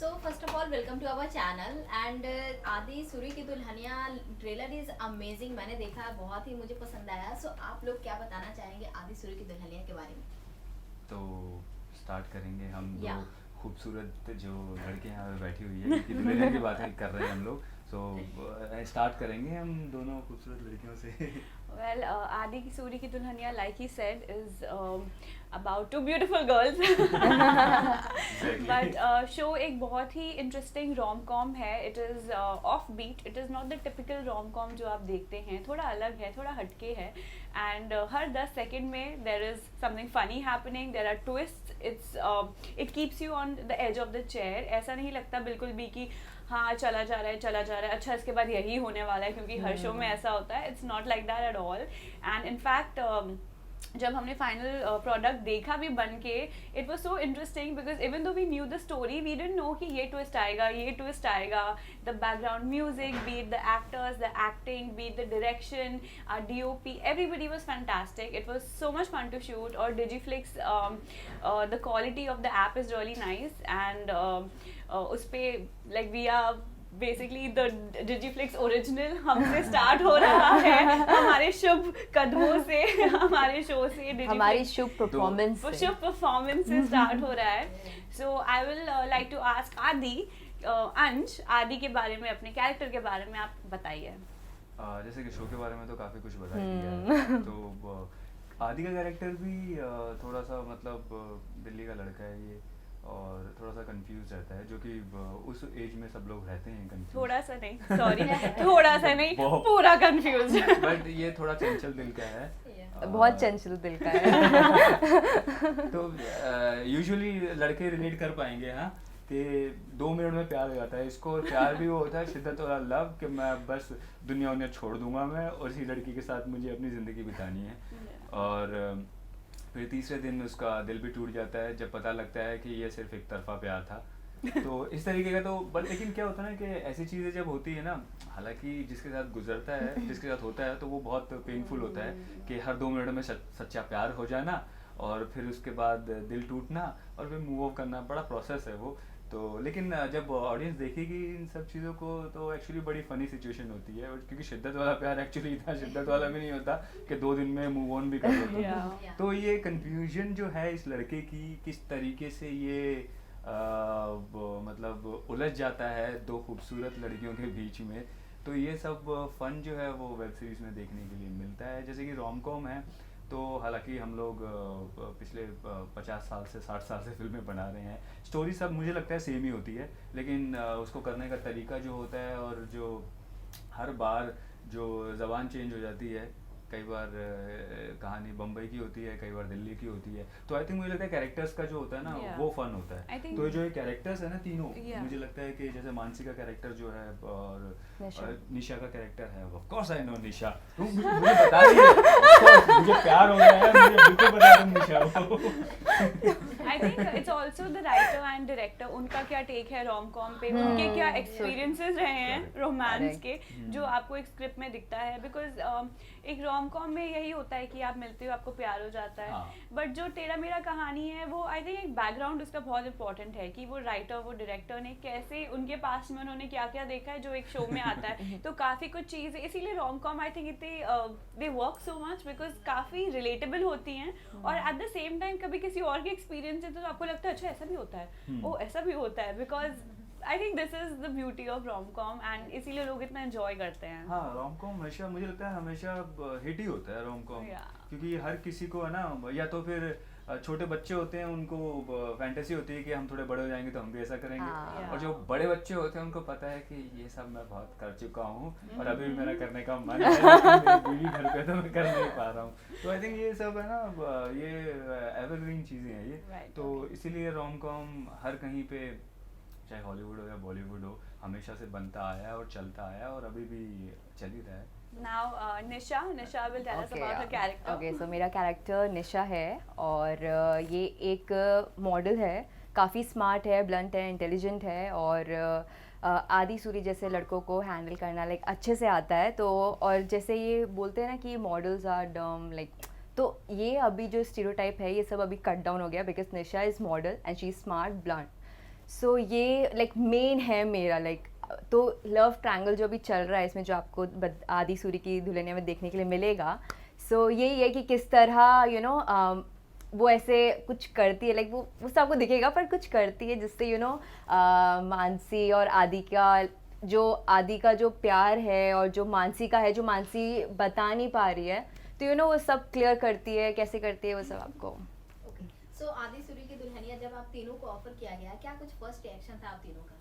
So first of all, welcome to our channel and आदि सूरी की Dulhania trailer is amazing. मैंने देखा, बहुत ही मुझे पसंद आया। सो आप लोग क्या बताना चाहेंगे आदि सूरी की दुल्हनिया के बारे में? तो स्टार्ट करेंगे हम दो या खूबसूरत जो लड़के यहाँ पे बैठी हुई है, क्योंकि दुल्हनिया की बातें कर रहे हैं हम लोग। सो स्टार्ट करेंगे हम दोनों खूबसूरत लड़कियों से। Well, Adi की सूरी की Dulhania, like he said, is about two beautiful girls. Exactly. But show एक बहुत ही interesting rom-com है. It is offbeat. It is not the typical rom-com जो आप देखते हैं. थोड़ा अलग है, थोड़ा हटके है. And हर 10 सेकंड में there is something funny happening. There are twists. It keeps you on the edge of the chair. ऐसा नहीं लगता बिल्कुल भी कि हाँ चला जा रहा है, अच्छा इसके बाद यही होने वाला है, क्योंकि हर शो में ऐसा होता है. It's not like that at all. And in fact जब हमने फाइनल प्रोडक्ट देखा भी बन के, it was so interesting because even though we knew the story, we didn't know कि ये ट्विस्ट आएगा. The background music, be it the actors, the acting, be it the direction, DOP, everybody was fantastic. It was so much fun to shoot. और Digiflix, the quality of the app is really nice. And उस पे like we are basically the Digiflix original हमसे start हो रहा है, हमारे शुभ कदमों से, हमारे शो से, हमारी शुभ परफॉर्मेंस से स्टार्ट हो रहा है. So I will like to ask Aadi, Ansh, आदि के बारे में, अपने कैरेक्टर के बारे में आप बताइए. जैसे कि शो के बारे में तो काफ़ी कुछ बता ही दिया है। तो आदि का कैरेक्टर भी थोड़ा सा मतलब दिल्ली का लड़का है ये, और थोड़ा सा कंफ्यूज रहता है, जो कि उस एज में सब लोग रहते हैं कंफ्यूज. थोड़ा सा नहीं, सॉरी, थोड़ा सा नहीं, पूरा कंफ्यूज. बट ये थोड़ा चंचल दिल का है. बहुत चंचल दिल का है. तो यूजुअली लड़के रिलेट कर पाएंगे हाँ, कि 2 मिनट में प्यार हो जाता है इसको, और प्यार भी वो होता है शिद्दत वाला लव, कि मैं बस दुनिया उन्हें छोड़ दूंगा मैं, और इसी लड़की के साथ मुझे अपनी ज़िंदगी बितानी है. और फिर तीसरे दिन उसका दिल भी टूट जाता है जब पता लगता है कि ये सिर्फ एक तरफा प्यार था. तो इस तरीके का तो बट लेकिन क्या होता है ना कि ऐसी चीज़ें जब होती है ना, हालांकि जिसके साथ गुजरता है, जिसके साथ होता है, तो वो बहुत पेनफुल होता है कि हर 2 मिनट में सच्चा प्यार हो जाना, और फिर उसके बाद दिल टूटना, और फिर मूव ऑफ करना, बड़ा प्रोसेस है वो. तो लेकिन जब ऑडियंस देखेगी इन सब चीज़ों को, तो एक्चुअली बड़ी फ़नी सिचुएशन होती है, क्योंकि शिद्दत वाला प्यार एक्चुअली इतना शिद्दत वाला भी नहीं होता कि 2 दिन में मूव ऑन भी कर देते हैं. तो ये कंफ्यूजन जो है इस लड़के की, किस तरीके से ये मतलब उलझ जाता है 2 खूबसूरत लड़कियों के बीच में, तो ये सब फन जो है वो वेब सीरीज़ में देखने के लिए मिलता है. जैसे कि रोम कॉम है, तो हालांकि हम लोग पिछले 50 साल से 60 साल से फिल्में बना रहे हैं, स्टोरी सब मुझे लगता है सेम ही होती है, लेकिन उसको करने का तरीका जो होता है, और जो हर बार जो ज़बान चेंज हो जाती है, कई बार कहानी बम्बई की होती है, कई बार दिल्ली की होती है. तो आई थिंक मुझे लगता है कैरेक्टर्स का जो होता है ना वो फन होता है. तो जो ये कैरेक्टर्स है ना तीनों, मुझे लगता है कि जैसे मानसी का कैरेक्टर जो है, और निशा का कैरेक्टर है, ऑफ कोर्स आई नो निशा, मुझे बता रही है, मुझे प्यार हो गया है, मुझे बिल्कुल पता है तुम निशा हो. I think it's also the writer and director, उनका क्या टेक है रोम कॉम पे, उनके क्या एक्सपीरियंसेस रहे हैं रोमांस के, जो आपको एक स्क्रिप्ट में दिखता है. बिकॉज एक रोम कॉम में यही होता है कि आप मिलते हो, आपको प्यार हो जाता है. बट जो तेरा मेरा कहानी है, वो आई थिंक एक बैकग्राउंड उसका बहुत इंपॉर्टेंट है, कि वो राइटर, वो डायरेक्टर ने कैसे, उनके पास में उन्होंने क्या क्या देखा है जो एक शो में आता है. तो काफ़ी कुछ चीज़ें, इसीलिए रोम कॉम आई थिंक इतने they work so much, because काफ़ी रिलेटेबल होती हैं, और एट द सेम टाइम कभी किसी और के एक्सपीरियंस है तो आपको लगता है अच्छा ऐसा भी होता है, ओ ऐसा भी होता है. Because I think this is the beauty of rom com, and इसीलिए लोग इतना एंजॉय करते हैं. हाँ, रोम कॉम हमेशा मुझे लगता है हमेशा हिट ही होता है रोम कॉम, क्योंकि हर किसी को है ना, या तो फिर छोटे बच्चे होते हैं उनको फैंटेसी होती है कि हम थोड़े बड़े हो जाएंगे तो हम भी ऐसा करेंगे. और जो बड़े बच्चे होते हैं उनको पता है कि ये सब मैं बहुत कर चुका हूँ, और अभी भी मेरा करने का मन है, लेकिन मेरी बीवी घर पे तो मैं कर नहीं पा रहा हूँ. तो आई थिंक ये सब है ना, ये एवरग्रीन चीज़ें हैं ये. तो इसीलिए रोम कॉम हर कहीं पे, चाहे हॉलीवुड हो या बॉलीवुड हो, हमेशा से बनता आया है और चलता आया है, और अभी भी चल ही रहा है. Now, Nisha will tell us about her character. Okay, so मेरा कैरेक्टर निशा है, और ये एक मॉडल है, काफ़ी स्मार्ट है, ब्लंट है, इंटेलिजेंट है, और आदि सूरी जैसे लड़कों को हैंडल करना लाइक अच्छे से आता है. तो और जैसे ये बोलते हैं ना कि मॉडल्स आर डम लाइक, तो ये अभी जो स्टीरियोटाइप है ये सब अभी कट डाउन हो गया, because Nisha is model and she is smart, blunt. So ये लाइक मेन है मेरा लाइक, तो लव ट्रायंगल जो भी चल रहा है इसमें जो आपको आदि सूरी की दुल्हनिया में देखने के लिए मिलेगा, सो यही है कि किस तरह यू नो वो ऐसे कुछ करती है, लाइक वो सबको दिखेगा पर कुछ करती है जिससे यू नो मानसी और आदि का जो प्यार है और जो मानसी का है, जो मानसी बता नहीं पा रही है, तो यू नो वो सब क्लियर करती है, कैसे करती है वो सब आपको। ओके, सो आदि सूरी की दुल्हनिया जब आप तीनों को ऑफर किया गया, क्या कुछ फर्स्ट रिएक्शन था आप तीनों का?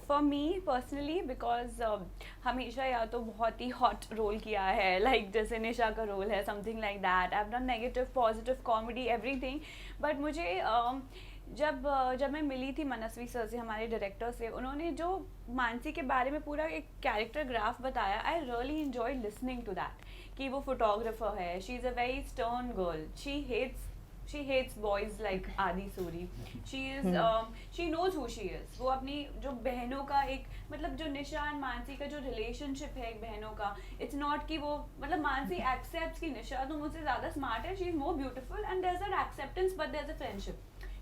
फॉर मी पर्सनली बिकॉज हमेशा या तो बहुत ही हॉट रोल किया है, लाइक जैसे निशा का रोल है, something like that. I have done negative positive comedy everything, but मुझे जब मैं मिली थी मनस्वी सर से, हमारे डायरेक्टर से, उन्होंने जो मानसी के बारे में पूरा एक कैरेक्टर ग्राफ बताया, I really enjoy listening to that, कि वो फोटोग्राफर है, she is a very stern girl, she hates boys like Adi Suri. She knows who she is. वो अपनी जो बहनों का एक मतलब जो निशा और मानसी का जो रिलेशनशिप है एक बहनों का, इट्स नॉट कि वो मतलब मानसी एक्सेप्ट्स कि निशा तो मुझसे ज़्यादा स्मार्ट है, she is more beautiful and there is an acceptance but there is a friendship.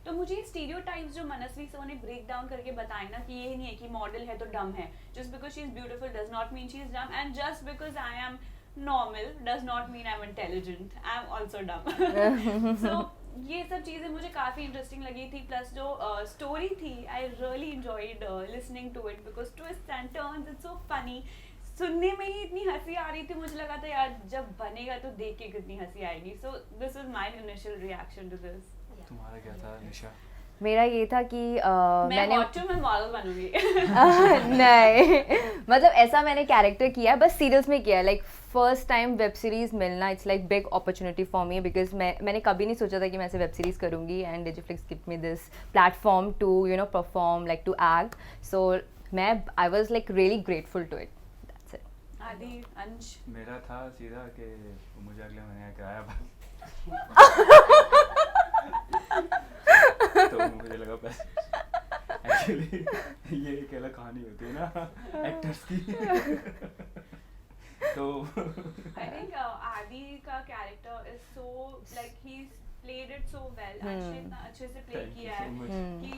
तो मुझे ये स्टीरियोटाइप्स जो मनस्वी सर ने ब्रेक डाउन करके बताए ना, कि ये नहीं है कि मॉडल है तो डम है, just because she is beautiful does not mean she is dumb, and just because I am normal does not mean I'm intelligent, I'm also dumb. So ये सब चीज़ें मुझे काफ़ी इंटरेस्टिंग लगी थी, प्लस जो स्टोरी थी I really enjoyed listening to it because twist and turns, it's so funny. सुनने में ही इतनी हंसी आ रही थी, मुझे लगा था यार जब बनेगा तो देख के कितनी हंसी आएगी। So this is my initial reaction to this. तुम्हारा क्या था निशा? मेरा ये था कि मैंने मैं मॉडल बनूंगी। नहीं मतलब ऐसा मैंने कैरेक्टर किया है, बस सीरियल्स में किया है, like first time web series मिलना it's like big opportunity for me, because मैंने कभी नहीं सोचा था कि मैं ऐसे वेब सीरीज़ करूँगी, and Digiflix give me this platform to you know perform, like to act, so I was like really grateful to it. That's it. Aadi Ansh मेरा था सीधा कि मुझे अगले महीने किराया तो मुझे लगा पैसे, एक्चुअली ये एक अलग कहानी होती है ना एक्टर्स की। तो I think Adi का character is so like he's played it so well, अंश ने इतना अच्छे से play Thank you किया so है much. कि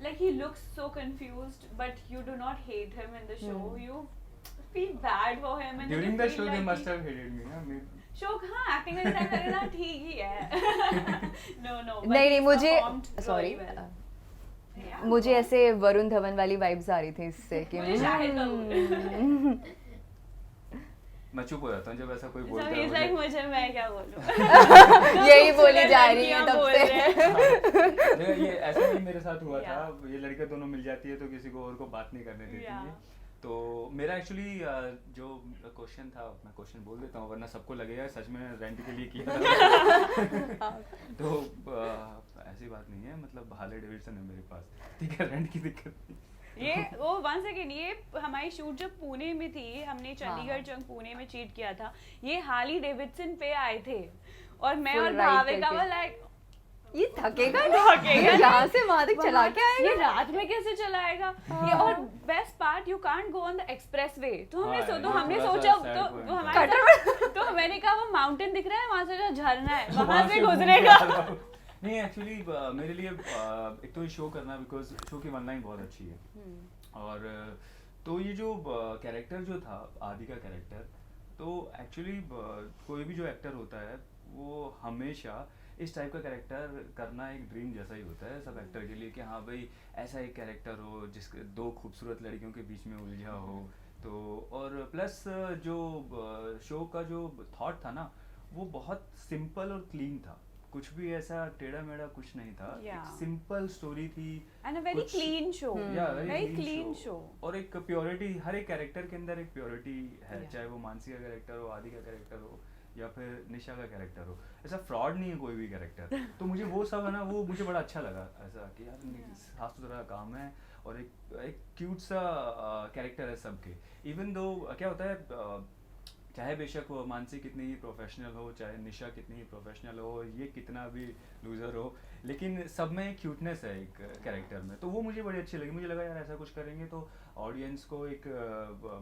like he looks so confused but you do not hate him in the show, you feel bad for him and during then the you show feel they like must have hated me ना मैं show हाँ acting करने time लगे ना ठीक ही है। no नहीं मुझे सॉरी सॉरी मुझे ऐसे वरुण धवन वाली वाइब्स आ रही थी इससे कि मुझे शाहिद कपूर मैं चुप हो जाता हूँ जब ऐसा कोई बोलता so है he's like मुझे मैं क्या बोलूँ यही बोली जा रही है तब से। देखो ये ऐसा नहीं मेरे साथ हुआ था, ये लड़कियां दोनों मिल जाती है तो किसी को और को बात नहीं करने देती है। तो मेरा एक्चुअली जो क्वेश्चन था, मैं क्वेश्चन बोल देता हूँ वरना सबको लगेगा सच में रेंट के लिए किया था। तो ऐसी बात नहीं है, मतलब हार्ले डेविडसन है मेरे पास, ठीक है, रेंट की दिक्कत नहीं। ये वो वन सेकेंड, ये हमारी शूट जब पुणे में थी, हमने चंडीगढ़ चंग पुणे में चीट किया था, ये हार्ली डेविडसन पे आए थे और मैं और भाविका वो लाइक ये थकेगा यहाँ से वहां तक चला के आएगा, ये रात में कैसे चलाएगा ये। और best part you can't go on the express way, तो हमने सोचा तो हमारे तो मैंने कहा वो माउंटेन दिख रहा है वहां से जो झरना है वहां से गुजरेगा। नहीं एक्चुअली मेरे लिए एक तो ये शो करना, बिकॉज शो की ऑनलाइन बहुत अच्छी है, और तो ये जो कैरेक्टर जो था आदि का कैरेक्टर, तो एक्चुअली कोई भी जो एक्टर होता है वो हमेशा इस टाइप का कैरेक्टर करना एक ड्रीम जैसा ही होता है सब एक्टर के लिए, कि हाँ भाई ऐसा एक कैरेक्टर हो जिसके दो खूबसूरत लड़कियों के बीच में उलझा हो। तो और प्लस जो शो का जो थॉट था ना वो बहुत सिंपल और क्लीन था, कुछ भी ऐसा टेढ़ा मेढ़ा कुछ नहीं था, एक सिंपल स्टोरी थी and a very clean show, very clean show, और एक प्योरिटी, हर एक कैरेक्टर के अंदर एक प्योरिटी है, चाहे वो मानसी का कैरेक्टर हो, आदि का कैरेक्टर हो या फिर निशा का कैरेक्टर हो, ऐसा फ्रॉड नहीं है कोई भी कैरेक्टर। तो मुझे वो सब है ना, वो मुझे बड़ा अच्छा लगा, ऐसा कि यार साफ सुथरा काम है और एक क्यूट सा कैरेक्टर है सबके। इवन दो क्या होता है, चाहे बेशक वो मानसी कितनी ही प्रोफेशनल हो, चाहे निशा कितनी ही प्रोफेशनल हो, ये कितना भी लूज़र हो, लेकिन सब में क्यूटनेस है एक कैरेक्टर में, तो वो मुझे बड़ी अच्छी लगी। मुझे लगा यार ऐसा कुछ करेंगे तो ऑडियंस को एक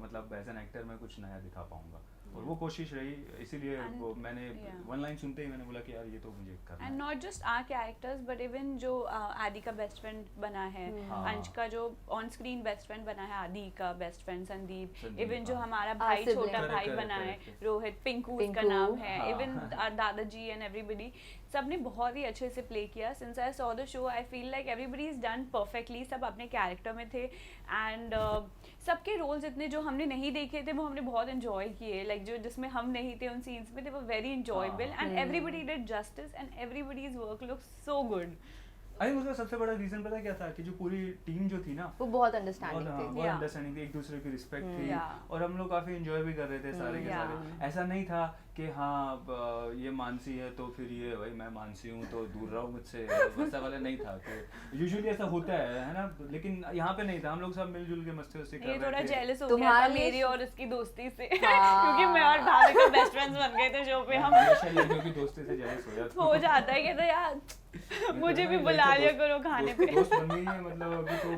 मतलब एज एन एक्टर में कुछ नया दिखा पाऊंगा, और वो कोशिश रही, इसीलिए And- वो मैंने yeah. वन लाइन सुनते ही मैंने बोला कि यार ये तो मुझे करना एंड है। Not just our characters but even जो आदि का बेस्ट फ्रेंड बना है, हाँ। अंश का जो ऑन स्क्रीन बेस्ट फ्रेंड बना है, आदि का best friend Sandeep, Sandeep, even जो हाँ। हमारा भाई sibling. छोटा Correct, भाई correct, बना है correct. रोहित, पिंकू उसका पिंकू, नाम है, हाँ। इवन दादाजी एंड एवरीबडी, सबने बहुत ही अच्छे से प्ले किया। Since I saw the show I feel like everybody is done perfectly, सब अपने कैरेक्टर में थे एंड सबके रोल्स इतने जो हमने नहीं देखे थे वो हमने बहुत एंजॉय किए, लाइक जो जिसमें हम नहीं थे उन सीन्स में, they were very enjoyable and everybody did justice and everybody's work looks so good. I think उसका सबसे बड़ा रीजन पता है क्या था, कि जो पूरी टीम जो थी ना वो बहुत अंडरस्टैंडिंग थे। बहुत Yeah. अंडरस्टैंडिंग थी, एक दूसरे की रिस्पेक्ट थी, Yeah. और हम लोग काफी एंजॉय भी कर रहे थे सारे के Yeah. सारे। ऐसा नहीं था कि हाँ ये मानसी है तो फिर ये भाई मैं मानसी हूँ तो दूर रहो मुझसे, वैसा वाला नहीं था। कि यूजुअली ऐसा होता है ना, लेकिन यहाँ पे नहीं था, हम लोग सब मिलजुल के मस्ती वस्ती कर ये थोड़ा रहे थे। जेलस हो गया तुम्हारा था लिए- मेरी और उसकी दोस्ती से हाँ। क्योंकि मैं और भाभी का बेस्ट फ्रेंड्स बन गए थे शो पे। हम हमेशा लड़कियों की दोस्ती से जेलस हो जाता हो जाता है, कहते यार मुझे भी बुला लिया करो खाने पे। दोस्त बन गई है, मतलब अभी तो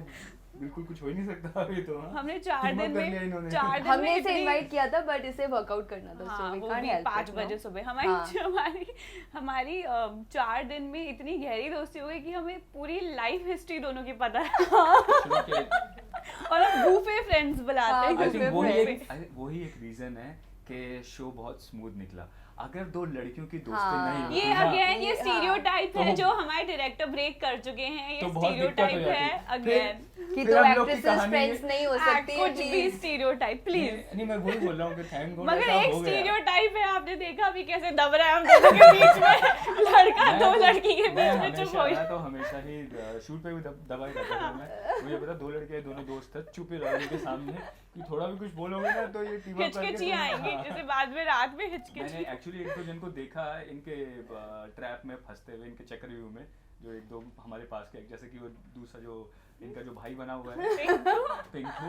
बिल्कुल कुछ हो ही नहीं सकता अभी तो। हाँ। हमने 4 Team up दिन कर लिया इन्होंने। में 4 दिन हमने में इसे इतनी- इनवाइट किया था बट इसे वर्कआउट करना था, हाँ, so we वो can't भी help 5 it, बजे no? सुबह हमारी हमारी 4 दिन में इतनी गहरी दोस्ती हो गई कि हमें पूरी लाइफ हिस्ट्री दोनों की पता है शुरू के- और हम गूफे फ्रेंड्स बुलाते हाँ, हैं I गूफे think वही फ्रेंड्स। एक वही एक रीजन है कि शो बहुत स्मूथ निकला। अगर दो लड़कियों की दोस्ती हाँ। नहीं होती ये ना, अगेन ये हाँ। स्टीरियोटाइप है तो- जो हमारे डायरेक्टर ब्रेक कर चुके हैं, ये तो बहुत दिक्कत हो स्टीरियोटाइप जाती। है फिर- अगेन कि फिर दो हम लोग की एक्ट्रेसेस कहानी- फ्रेंड्स नहीं हो सकती है, कुछ भी please. Stereotype please. नहीं मैं वही बोल रहा हूँ कि थैंक गॉड मगर ऐसा एक हो गया। स्टीरियोटाइप है, आपने देखा अभी कैसे दब रहा है हम दोनों के बीच में लड़का दो लड़की के बीच में चुप हो मैं तो हमेशा ही शूट पे भी दबा ही रहता था मैं। मुझे पता 2 लड़के दोनों दोस्त थे, चुप ही रहोगे के सामने कि थोड़ा भी कुछ बोलोगे ना तो ये टीम अप करके हिचकिची आएंगी, हाँ। जैसे बाद में रात में मैंने हिचकिची। एक्चुअली 1-2 जन को देखा इनके ट्रैप में फंसते हुए, इनके चक्रव्यूह में, जो 1-2 हमारे पास के, जैसे कि वो दूसरा जो इनका जो भाई बना हुआ है पिंकू,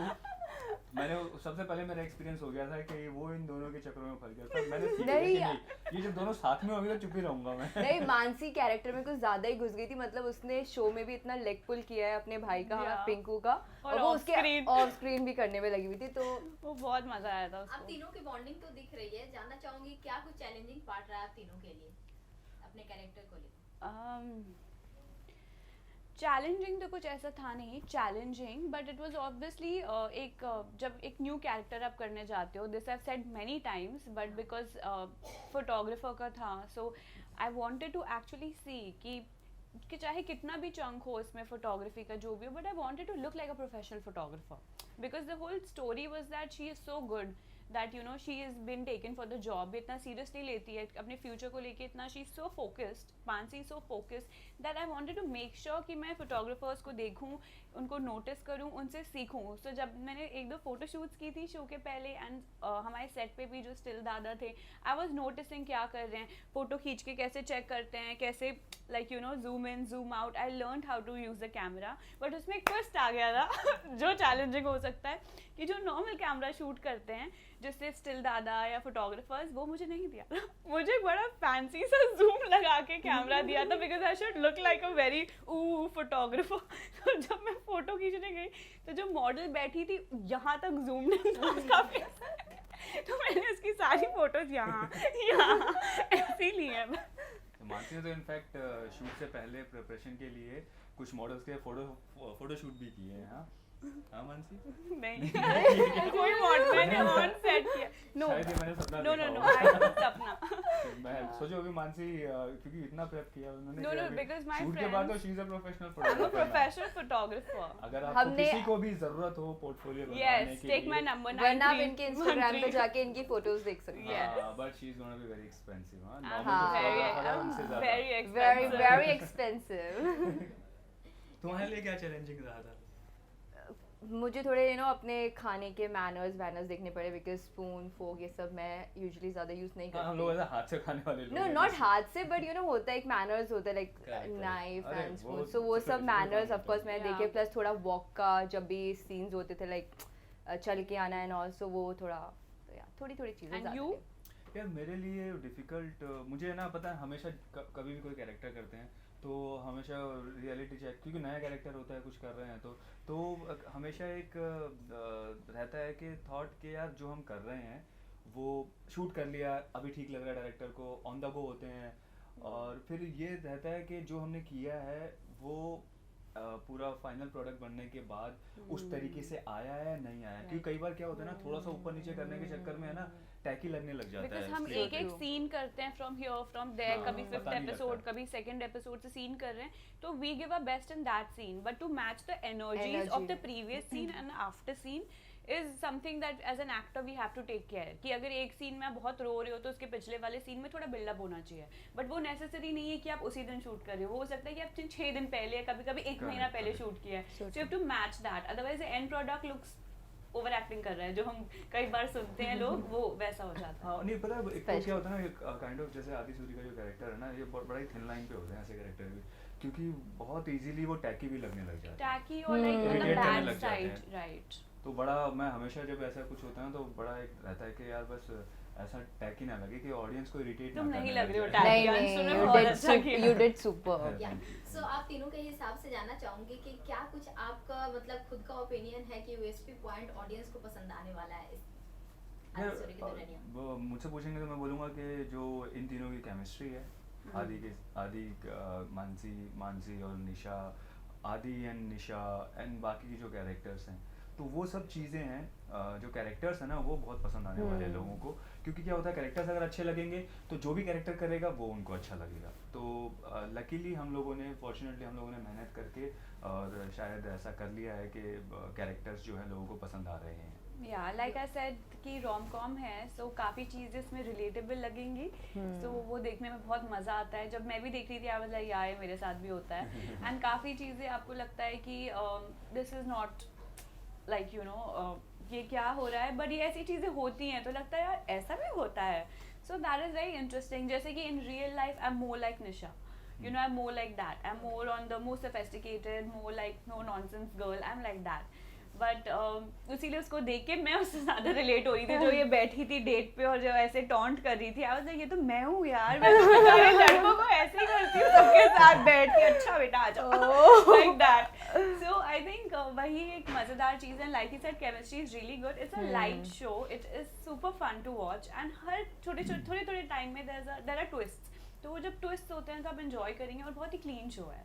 मैंने सबसे पहले मेरा एक्सपीरियंस हो गया था कि वो इन दोनों के चक्करों में फंस गया था। मैंने सीख लिया कि नहीं। नहीं, ये जब दोनों साथ में होंगे तो चुप ही रहूंगा मैं। नहीं, मानसी कैरेक्टर में कुछ ज्यादा ही घुस गई थी, मतलब उसने शो में भी इतना लेग पुल किया है अपने भाई का, Yeah. पिंकू का, और और वो off उसके screen। ऑफ स्क्रीन भी करने में लगी हुई थी, तो वो बहुत मजा आया था आप उसको। तीनों की बॉन्डिंग तो दिख रही है, जानना चाहूंगी क्या कुछ चैलेंजिंग पार्ट रहा आप तीनों के लिए अपने कैरेक्टर को लेकर? चैलेंजिंग तो कुछ ऐसा था नहीं challenging, but it was obviously जब एक न्यू कैरेक्टर आप करने जाते हो, this I said many times, but because photographer का था, so I wanted to actually see कि चाहे कितना भी चंक हो इसमें फोटोग्राफी का जो भी हो, but I wanted to look like a professional photographer because the whole story was that she is so good that you know she has been taken for the job, इतना seriously लेती है अपने future को लेके, इतना she is so focused, Mansi so focused that I wanted to make sure कि मैं photographers को देखूं, उनको notice करूं, उनसे सीखूं। So जब मैंने 1-2 photo shoots की थी शो के पहले एंड हमारे सेट पे भी जो स्टिल दादा थे, I was noticing क्या कर रहे हैं, फोटो खींच के कैसे चेक करते हैं, कैसे like you know zoom in zoom out, I learned how to use the camera, but उसमें एक twist आ गया था जो challenging हो सकता है कि जो नॉर्मल कैमरा शूट करते हैं जिससे स्टिल दादा या फोटोग्राफर्स, वो मुझे नहीं दिया था, मुझे बड़ा फैंसी सा जूम लगा के कैमरा दिया था because I should look like a very photographer. तो जब मैं फोटो खींचने गई तो जो मॉडल बैठी थी यहाँ तक जूम नहीं था उसका face। तो मैंने उसकी सारी फोटोज यहाँ ऐसी ली है। मानसी ने तो इनफैक्ट शूट से पहले प्रिपरेशन के लिए कुछ मॉडल्स के फोटो शूट भी किए हैं। हाँ मानसी? नहीं कोई मॉडल मैंने ऑन सेट किया, नो शायद ये मैंने सपना नो देखा नो होगा। सपना मैं सोचो अभी मानसी क्योंकि इतना प्रेप किया उन्होंने No, कि no, अभी because my शूट के बाद तो friends- she is a professional I'm a photographer. professional photographer. अगर आपको हमने- किसी को भी जरूरत हो पोर्टफोलियो बनाने Yes, के take लिए, my number. वरना आप इनके इंस्टाग्राम पे 9313. जाके इनकी फोटोज देख सकते हैं। Yes. But she is gonna be very expensive. हां I'm नॉर्मल very, फोटोग्राफर है I'm उनसे ज्यादा। very very expensive. Very expensive. तुम्हारे लिए क्या चैलेंजिंग रहा था? मुझे थोड़े अपने खाने के मैनर्स देखने पड़े बिकॉज स्पून फोक ये सब मैं यूजुअली ज़्यादा यूज़ नहीं हम लोग करती। ऐसा हाथ से खाने वाले लोग नो हैं। नॉट हाथ से बट होता है एक मैनर्स होता है लाइक Correct. नाइफ अरे एंड वो स्पून, सो वो सबसे सब difficult मैनर्स काम ऑफ कोर्स होता है। मैंने Yeah. देखे, प्लस थोड़ा वॉक का जब भी सीन्स होते थे लाइक चल के आना एंड ऑल्सो वो थोड़ा तो यार थोड़ी चीज़ें And ज़्यादा you? थे। यार मेरे लिए डिफिकल्ट मुझे ना पता है हमेशा कभी भी कोई कैरेक्टर करते हैं तो हमेशा रियलिटी चेक, क्योंकि नया कैरेक्टर होता है कुछ कर रहे हैं तो हमेशा एक रहता है कि थॉट कि यार जो हम कर रहे हैं वो शूट कर लिया, अभी ठीक लग रहा है डायरेक्टर को, ऑन द गो होते हैं। और फिर ये रहता है कि जो हमने किया है वो पूरा फाइनल प्रोडक्ट बनने के बाद उस तरीके से आया है नहीं आया, क्योंकि कई बार क्या होता है ना, थोड़ा सा ऊपर नीचे करने के चक्कर में है ना टैकी लगने लग जाता बिकॉज है। हम इसलिए एक एक सीन करते हैं फ्रॉम हियर फ्रॉम देयर, हाँ, कभी पता फिफ्थ नहीं एपिसोड लगता। कभी सेकंड एपिसोड से सीन कर रहे हैं, तो we give a best in that scene, but to match the energies of the Energy. Previous scene and after scene is something that as an actor we have to take care, कि अगर एक scene में आप बहुत रो रहे हो तो उसके पिछले वाले सीन में थोड़ा बिल्डअप होना चाहिए, बट वो नेसेसरी नहीं है कि आप उसी दिन शूट कर रहे हो, हो सकता है कि आप 6 दिन पहले या कभी कभी 1 महीना पहले शूट किया है, so you have to match that, otherwise the end product looks over acting कर रहा है, जो हम कई बार सुनते हैं लोग, वो वैसा हो जाता है। हाँ नहीं पता है, एक तो क्या होता है ना, काइंड ऑफ जैसे आदि सूरी का जो कैरेक्टर है ना, ये बड़ा ही थिन लाइन पे होते हैं ऐसे कैरेक्टर भी, क्योंकि बहुत इजीली वो टैकी भी लगने लग जाते हैं। टैकी और लाइक Irritate करने बैड लग जाते साइड, हैं। राइट। तो बड़ा मैं हमेशा जब ऐसा कुछ होता है ना तो बड़ा एक रहता है कि यार बस ऐसा टैकी ना लगे कि ऑडियंस को इरिटेट तुम ना नहीं करने लग रहे हो जाए। tacky। नहीं अंशु ने नहीं, बहुत अच्छा किया। you did super. या Thank you. सो आप तीनों के हिसाब से जानना चाहूंगी कि क्या कुछ आपका मतलब खुद का ओपिनियन है कि यूएसपी पॉइंट ऑडियंस को पसंद आने वाला है इस आदि यार, सूरी की दुल्हनिया? वो मुझसे पूछेंगे तो मैं बोलूँगा कि जो इन तीनों की केमिस्ट्री है, आदि मानसी और निशा, आदि एंड निशा एंड बाकी की जो कैरेक्टर्स हैं, तो वो सब चीज़ें हैं जो कैरेक्टर्स हैं ना वो बहुत पसंद आने वाले हैं लोगों को, क्योंकि क्या होता है कैरेक्टर्स अगर अच्छे लगेंगे तो जो भी कैरेक्टर करेगा वो उनको अच्छा लगेगा। तो लकीली हम लोगों ने, फॉर्चुनेटली हम लोगों ने मेहनत करके और शायद ऐसा कर लिया है कि कैरेक्टर्स जो है लोगों को पसंद आ रहे हैं। या लाइक आई सेड कि रोम कॉम है, सो काफ़ी चीज़ें इसमें रिलेटेबल लगेंगी, सो वो देखने में बहुत मज़ा आता है। जब मैं भी देख रही थी आई वाज लाइक यार मेरे साथ भी होता है, एंड काफ़ी चीज़ें आपको लगता है कि this is not like you know ये क्या हो रहा है, बट ये ऐसी चीज़ें होती हैं तो लगता है यार ऐसा भी होता है, सो दैट इज़ वेरी इंटरेस्टिंग। जैसे कि in real life I am more like Nisha, you know, I'm more like that, I'm more on the more sophisticated, more like no nonsense girl, I'm like that, but इसीलिए उसको देख के मैं उससे ज़्यादा relate हो रही थी, जो ये बैठी थी डेट पे और जो ऐसे टॉन्ट कर रही थी, आई वाज लाइक ये तो मैं हूँ यार, मैं तो सारे लड़कों को ऐसे ही करती हूँ सबके साथ बैठ के, अच्छा बेटा आ जाओ like that. So I think वही एक मज़ेदार चीज़ है, like he said chemistry is really good, it's a light show, it is super fun to watch, and हर थोड़े टाइम में देयर आर ट्विस्ट, तो वो जब ट्विस्ट होते हैं तो आप एंजॉय करेंगे, और बहुत ही क्लीन शो है,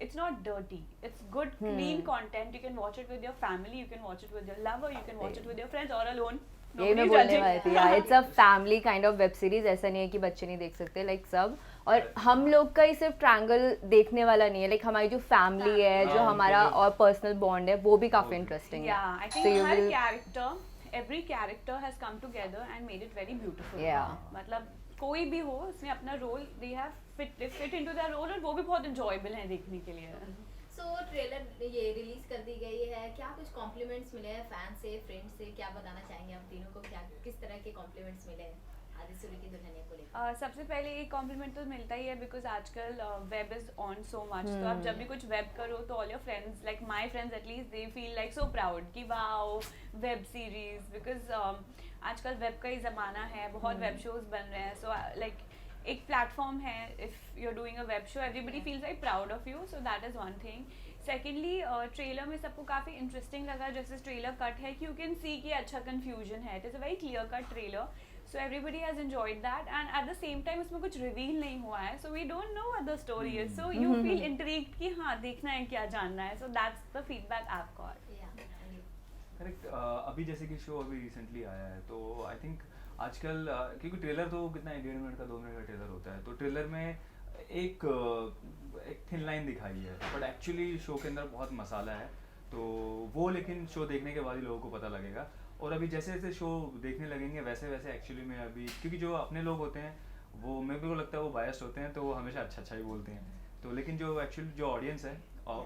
it's not dirty, it's good clean content, you can watch it with your family, you can watch it with your lover, you can watch it with your friends or alone, ये मैं बोलने वाली थी यार, it's a family kind of web series, ऐसा नहीं है कि बच्चे नहीं देख सकते, लाइक सब, और हम लोग का ही सिर्फ ट्रायंगल देखने वाला नहीं है, लाइक हमारी जो फैमिली है, जो हमारा और पर्सनल बॉन्ड है, वो भी काफी इंटरेस्टिंग है। yeah, I So think you her will- character, every character has come together and made it very beautiful, Yeah. मतलब कोई भी हो उसने अपना role, they have fit into their role, और वो भी बहुत enjoyable है देखने के लिए। सो ट्रेलर ये रिलीज कर दी गई है, क्या कुछ कॉम्प्लीमेंट्स मिले हैं फैन से, फ्रेंड से, क्या बताना चाहेंगे आप तीनों को, क्या किस तरह के कॉम्प्लीमेंट्स मिले हैं आदि सूरी की दुल्हनिया को लेकर? सबसे पहले एक कॉम्प्लीमेंट तो मिलता ही है, बिकॉज आजकल web is on so much, तो आप जब भी कुछ वेब करो तो all your friends, like my friends at least, they feel like so proud कि वाओ वेब सीरीज, बिकॉज आजकल वेब का ही ज़माना है, बहुत वेब शोज बन रहे हैं, सो लाइक एक प्लेटफॉर्म है, if you are doing a web show everybody feels very proud of you, so that is one thing. Secondly trailer में सबको काफ़ी इंटरेस्टिंग लगा, जैसे ट्रेलर कट है कि यू कैन सी कि अच्छा कन्फ्यूजन है, it is a very clear cut trailer, so everybody has enjoyed that, and at the same time उसमें कुछ रिवील नहीं हुआ है, so we don't know what the story is, so you feel intrigued कि हाँ देखना है, क्या जानना है, so that's the feedback I've got. Correct. अभी जैसे कि शो अभी रिसेंटली आया है, तो आई थिंक आजकल क्योंकि ट्रेलर तो कितना 1.5 मिनट का 2 मिनट का ट्रेलर होता है, तो ट्रेलर में एक थिन लाइन दिखाई है, बट एक्चुअली शो के अंदर बहुत मसाला है, तो वो लेकिन शो देखने के बाद ही लोगों को पता लगेगा। और अभी जैसे जैसे शो देखने लगेंगे वैसे वैसे एक्चुअली में अभी, क्योंकि जो अपने लोग होते हैं वो मेरे को लगता है वो बायस्ड होते हैं, तो वो हमेशा अच्छा ही बोलते हैं, तो लेकिन जो एक्चुअली जो ऑडियंस है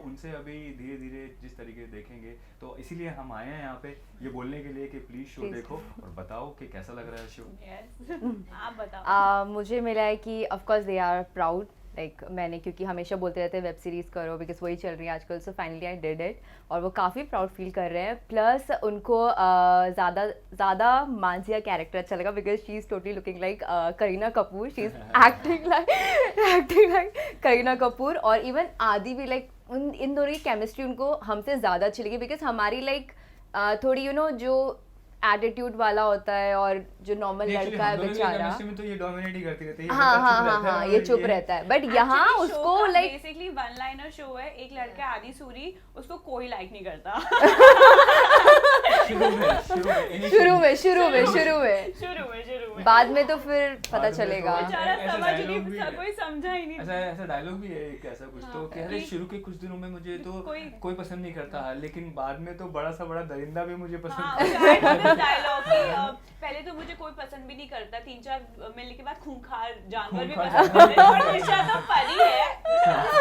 उनसे अभी धीरे धीरे जिस तरीके देखेंगे, तो इसीलिए हम आए हैं यहाँ पे ये बोलने के लिए कि प्लीज़ शो देखो और बताओ कि कैसा लग रहा है शो। Yes. आप बताओ। मुझे मिला है कि of course they are proud, like मैंने क्योंकि हमेशा बोलते रहते हैं वेब सीरीज़ करो बिकॉज वही चल रही है आजकल, so finally I did it, और वो काफ़ी प्राउड फील कर रहे हैं। प्लस उनको ज़्यादा मानसिया कैरेक्टर अच्छा लगा because she is totally looking like Kareena Kapoor, she is acting like Kareena Kapoor, और इवन आदि भी लाइक इन दोनों की केमिस्ट्री उनको हमसे ज़्यादा अच्छी लगी बिकॉज हमारी लाइक थोड़ी जो एटीट्यूड वाला होता है और जो नॉर्मल Actually, लड़का है हम दोनों की बेचारा, chemistry में तो ये डोमिनेट ही करती रहती है, हाँ हाँ हाँ बंदा हाँ, चुप ये रहता है चुप और रहता है, बट यहाँ उसको like basically one liner show है, एक लड़का आदि सूरी, उसको कोई लाइक नहीं करता। शुरू में शुरू में शुरू में बाद में तो फिर पता बाद में तो चलेगा। बेचारा ऐसा समझ dialogue भी नहीं, है। कोई समझा ही नहीं। ऐसा डायलॉग भी है एक ऐसा कुछ तो कि अरे कि- शुरू के कुछ दिनों में मुझे तो कोई- कोई पसंद नहीं करता, लेकिन बाद में तो बड़ा सा बड़ा दरिंदा भी मुझे पसंद हाँ, करता है। डायलॉग कि पहले तो मुझे कोई पसंद भी नहीं करता, 3-4 मिलने के बाद खूंखार जानवर भी खूंखार पसंद करते हैं, और निशा तो परी है।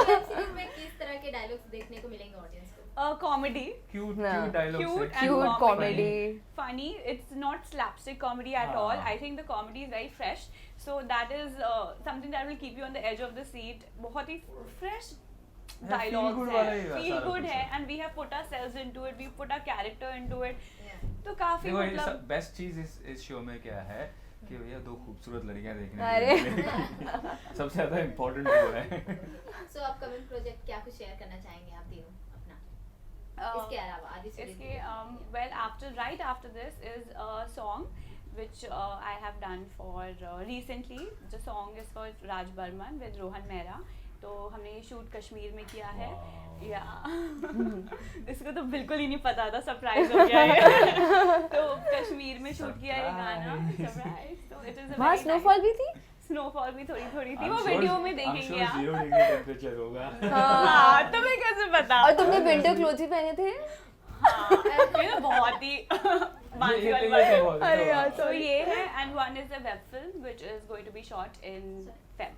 वेब सीरीज में किस तरह के डायलॉग्स देखने को मिलेंगे ऑडियंस को? कॉमेडी, क्यूट हाँ। Cute dialogues Cute and cute comedy. Comedy, funny. It's not slapstick comedy at हाँ. all. I think the comedy is very fresh. So that is something that will keep you on the edge of the seat. बहुत ही fresh feel dialogues good है, वाला ही feel सारा good कुछ है, है। and we have put ourselves into it. We put our character into it. Yeah. तो काफी देखो मतलब बेस्ट चीज इस शो में क्या है कि भैया दो खूबसूरत लड़कियां देखने अरे। को मिलेंगी। सबसे ज्यादा इम्पोर्टेंट वो है। सो अपकमिंग प्रोजेक्ट क्या कुछ शेयर करना चाहेंगे आप तीनों अपना? इसके अलावा आदि सूरी इसके well right after this is a song which I have done for recently. The song is for Raj Barman with Rohan Mehra. तो हमने ये शूट कश्मीर में किया है Wow. या इसको तो बिल्कुल ही नहीं पता था, सरप्राइज हो गया ये। तो कश्मीर में शूट किया ये गाना, सरप्राइज। तो इट इज वहाँ स्नोफॉल भी थी। स्नोफॉल भी थोड़ी थोड़ी थी, I'm वो sure- वीडियो में I'm देखेंगे sure आप। 0 डिग्री टेम्परेचर होगा। हाँ, तुम्हें कैसे पता? और तुमने विंटर क्लोथ्स भी पहने थे। हाँ, ये तो बहुत ही बांसी वाली बात है। अरे यार, So ये है, and one is a web film which is going to be shot in Feb.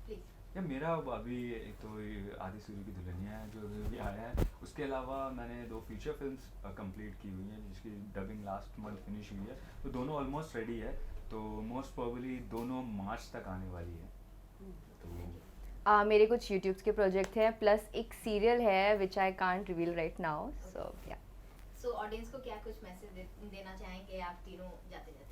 Please. या मेरा अभी एक तो ये आदि सूरी की दुल्हनिया है जो अभी आया है, उसके अलावा मैंने 2 फीचर फिल्म्स कंप्लीट की हुई हैं जिसकी डबिंग लास्ट मंथ फिनिश हुई है, तो दोनों ऑलमोस्ट रेडी है, तो मोस्ट प्रोबेबली दोनों मार्च तक आने वाली है। तो मेरे कुछ यूट्यूब्स के प्रोजेक्ट हैं, प्लस एक सीरियल है which I can't reveal right now, so yeah. So audience को क्या कुछ मैसेज देना चाहेंगे आप तीनों जाते जाते?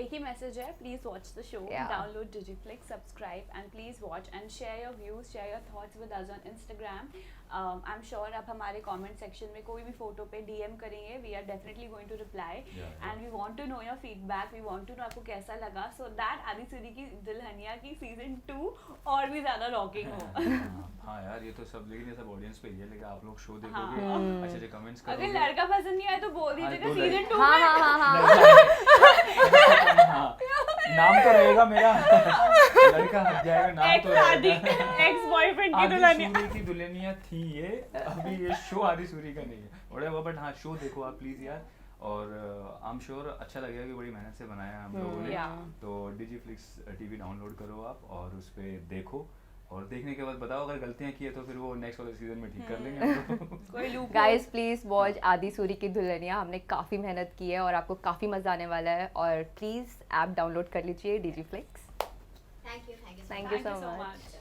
एक ही मैसेज है, please watch the show, Yeah. Download Digiflix, subscribe and please watch and share your views, share your thoughts with us on Instagram. I am sure आप हमारे कमेंट सेक्शन में कोई भी फोटो पे डीएम करेंगे, we are definitely going to reply and we want to know your feedback, we want to know आपको कैसा लगा, सो दैट आदि सूरी की दुल्हनिया की सीजन 2 और भी ज्यादा रॉकिंग हो। हाँ यार, ये तो सब, लेकिन ये सब ऑडियंस पे ही है, लेकिन आप लोग शो हाँ। देखोगे, अच्छे अच्छे कमेंट्स अगर करोगे। लड़का पसंद नहीं आया तो बोल हाँ, दीजिएगा दो सीजन 2 हाँ में। हाँ हाँ हाँ। हाँ, नाम तो रहेगा मेरा, लड़का हट जाएगा, नाम तो रहेगा। एक्स बॉयफ्रेंड की आदि दुल्हनिया। सूरी की दुल्हनिया थी ये, अभी ये शो आदि सूरी का नहीं है, whatever, बट हाँ शो देखो आप प्लीज यार, और आई एम श्योर अच्छा लगेगा कि बड़ी मेहनत से बनाया है हम लोगों ने। Yeah. तो डिजिफ्लिक्स टीवी डाउनलोड करो आप और उस पे देखो, और देखने के बाद बताओ अगर गलतियां की है तो फिर वो नेक्स्ट वाले सीजन में ठीक कर लेंगे हम लोग। कोई लूप गाइस प्लीज वॉच आदि सूरी की दुल्हनिया, हमने काफ़ी मेहनत की है और आपको काफ़ी मज़ा आने वाला है, और प्लीज़ ऐप डाउनलोड कर लीजिए Digiflix. Thank you Thank you so much. much.